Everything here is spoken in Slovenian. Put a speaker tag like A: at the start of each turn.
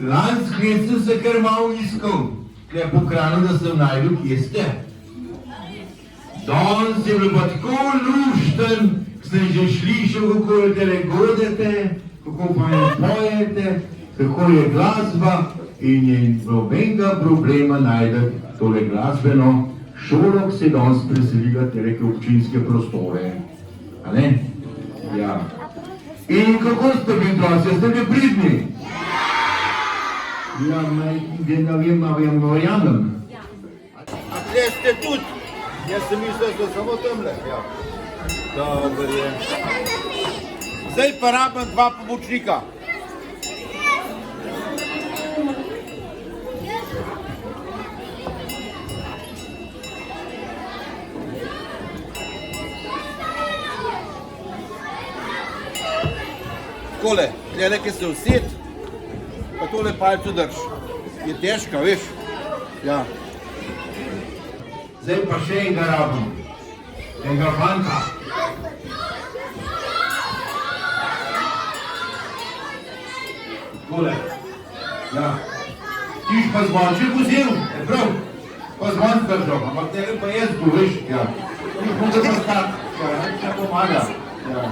A: Lansko let sem se kar malo iskal, tukaj po kranu, da sem najdel, kje ste. Danes je bilo pa tako lušten, sem že slišal, kako je tele godete, kako pa je pojete, kako je glasba in je nobenega problema najdeti tole glasbeno šolo, ki se je danes preselila tele občinske prostore. A ne? Ja. In kako ste bili danes? Ste bili pridni? Ja, ne vem, a verjamem. A tle ste tudi? Jaz sem mislil, da so samo tamle. Ja. Dobar je. Zdaj pa rabim dva pomočnika. Takole, tle nekaj se uset, pa tole palco drž. Je težka, veš? Ja. Zdaj pa še enega rabim. Enega fanta. Takole. Ja. Tiš pa zvonček vzel, je prav? Pa zvonček držal, ampak tega pa jaz bo, veš? Ja. Tiš pa zdaj pa stak, ja, če pomaga. Ja.